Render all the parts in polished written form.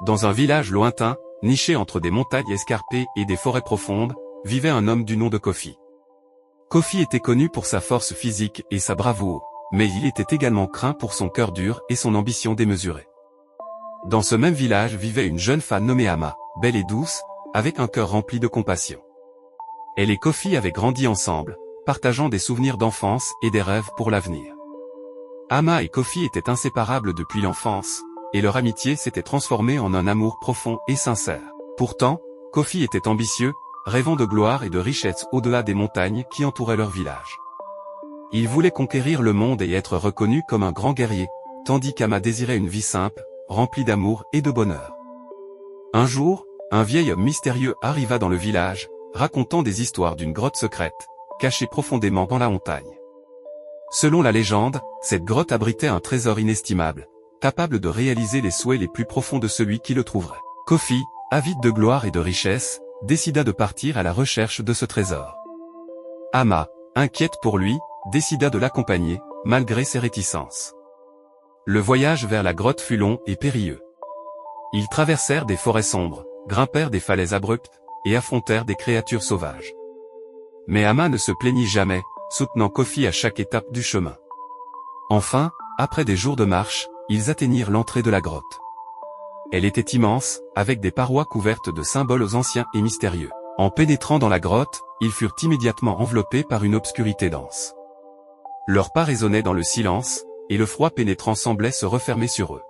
Dans un village lointain, niché entre des montagnes escarpées et des forêts profondes, vivait un homme du nom de Kofi. Kofi était connu pour sa force physique et sa bravoure, mais il était également craint pour son cœur dur et son ambition démesurée. Dans ce même village vivait une jeune femme nommée Ama, belle et douce, avec un cœur rempli de compassion. Elle et Kofi avaient grandi ensemble, partageant des souvenirs d'enfance et des rêves pour l'avenir. Ama et Kofi étaient inséparables depuis l'enfance, et leur amitié s'était transformée en un amour profond et sincère. Pourtant, Kofi était ambitieux, rêvant de gloire et de richesse au-delà des montagnes qui entouraient leur village. Il voulait conquérir le monde et être reconnu comme un grand guerrier, tandis qu'Ama désirait une vie simple, remplie d'amour et de bonheur. Un jour, un vieil homme mystérieux arriva dans le village, racontant des histoires d'une grotte secrète, cachée profondément dans la montagne. Selon la légende, cette grotte abritait un trésor inestimable, capable de réaliser les souhaits les plus profonds de celui qui le trouverait. Kofi, avide de gloire et de richesse, décida de partir à la recherche de ce trésor. Ama, inquiète pour lui, décida de l'accompagner, malgré ses réticences. Le voyage vers la grotte fut long et périlleux. Ils traversèrent des forêts sombres, grimpèrent des falaises abruptes, et affrontèrent des créatures sauvages. Mais Ama ne se plaignit jamais, soutenant Kofi à chaque étape du chemin. Enfin, après des jours de marche, ils atteignirent l'entrée de la grotte. Elle était immense, avec des parois couvertes de symboles anciens et mystérieux. En pénétrant dans la grotte, ils furent immédiatement enveloppés par une obscurité dense. Leurs pas résonnaient dans le silence, et le froid pénétrant semblait se refermer sur eux.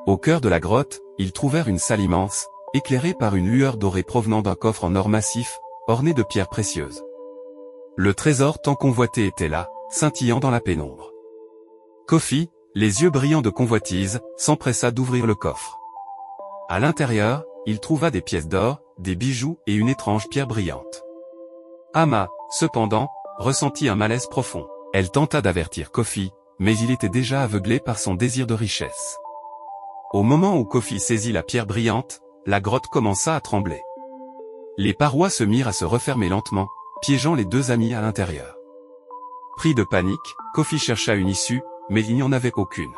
Au cœur de la grotte, ils trouvèrent une salle immense, éclairée par une lueur dorée provenant d'un coffre en or massif, orné de pierres précieuses. Le trésor tant convoité était là, scintillant dans la pénombre. Kofi, les yeux brillants de convoitise, s'empressa d'ouvrir le coffre. À l'intérieur, il trouva des pièces d'or, des bijoux et une étrange pierre brillante. Ama, cependant, ressentit un malaise profond. Elle tenta d'avertir Kofi, mais il était déjà aveuglé par son désir de richesse. Au moment où Kofi saisit la pierre brillante, la grotte commença à trembler. Les parois se mirent à se refermer lentement, piégeant les deux amis à l'intérieur. Pris de panique, Kofi chercha une issue, mais il n'y en avait aucune.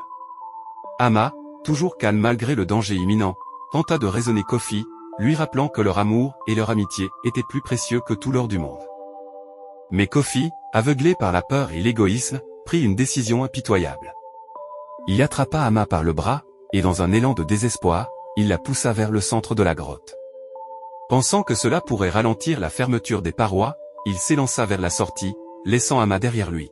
Ama, toujours calme malgré le danger imminent, tenta de raisonner Kofi, lui rappelant que leur amour et leur amitié étaient plus précieux que tout l'or du monde. Mais Kofi, aveuglé par la peur et l'égoïsme, prit une décision impitoyable. Il attrapa Ama par le bras, et dans un élan de désespoir, il la poussa vers le centre de la grotte. Pensant que cela pourrait ralentir la fermeture des parois, il s'élança vers la sortie, laissant Ama derrière lui.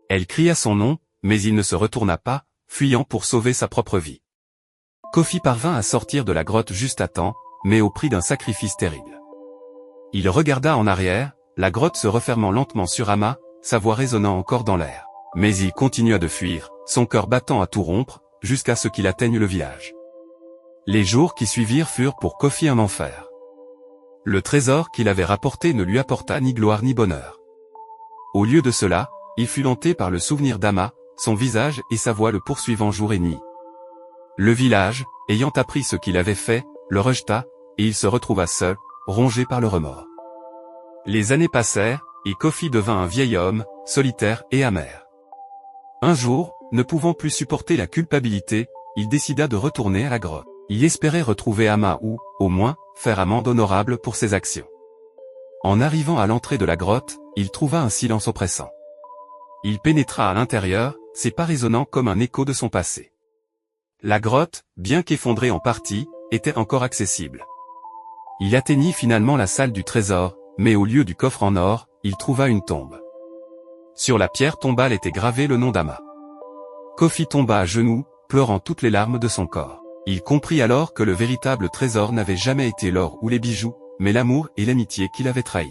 Elle cria son nom, mais il ne se retourna pas, fuyant pour sauver sa propre vie. Kofi parvint à sortir de la grotte juste à temps, mais au prix d'un sacrifice terrible. Il regarda en arrière, la grotte se refermant lentement sur Ama, sa voix résonnant encore dans l'air. Mais il continua de fuir, son cœur battant à tout rompre, jusqu'à ce qu'il atteigne le village. Les jours qui suivirent furent pour Kofi un enfer. Le trésor qu'il avait rapporté ne lui apporta ni gloire ni bonheur. Au lieu de cela, il fut hanté par le souvenir d'Ama, son visage et sa voix le poursuivant jour et nuit. Le village, ayant appris ce qu'il avait fait, le rejeta, et il se retrouva seul, rongé par le remords. Les années passèrent, et Kofi devint un vieil homme, solitaire et amer. Un jour, ne pouvant plus supporter la culpabilité, il décida de retourner à la grotte. Il espérait retrouver Ama ou, au moins, faire amende honorable pour ses actions. En arrivant à l'entrée de la grotte, il trouva un silence oppressant. Il pénétra à l'intérieur, ses pas résonnant comme un écho de son passé. La grotte, bien qu'effondrée en partie, était encore accessible. Il atteignit finalement la salle du trésor, mais au lieu du coffre en or, il trouva une tombe. Sur la pierre tombale était gravé le nom d'Ama. Kofi tomba à genoux, pleurant toutes les larmes de son corps. Il comprit alors que le véritable trésor n'avait jamais été l'or ou les bijoux, mais l'amour et l'amitié qui l'avaient trahi.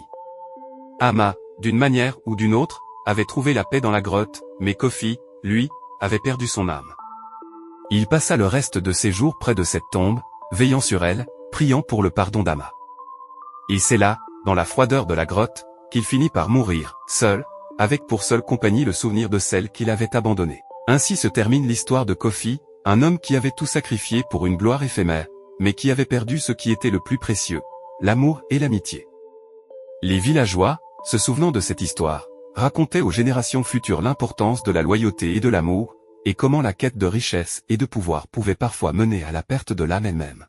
Ama, d'une manière ou d'une autre, avait trouvé la paix dans la grotte, mais Kofi, lui, avait perdu son âme. Il passa le reste de ses jours près de cette tombe, veillant sur elle, priant pour le pardon d'Ama. Et c'est là, dans la froideur de la grotte, qu'il finit par mourir, seul, avec pour seule compagnie le souvenir de celle qu'il avait abandonnée. Ainsi se termine l'histoire de Kofi, un homme qui avait tout sacrifié pour une gloire éphémère, mais qui avait perdu ce qui était le plus précieux, l'amour et l'amitié. Les villageois, se souvenant de cette histoire, racontaient aux générations futures l'importance de la loyauté et de l'amour, et comment la quête de richesse et de pouvoir pouvait parfois mener à la perte de l'âme elle-même.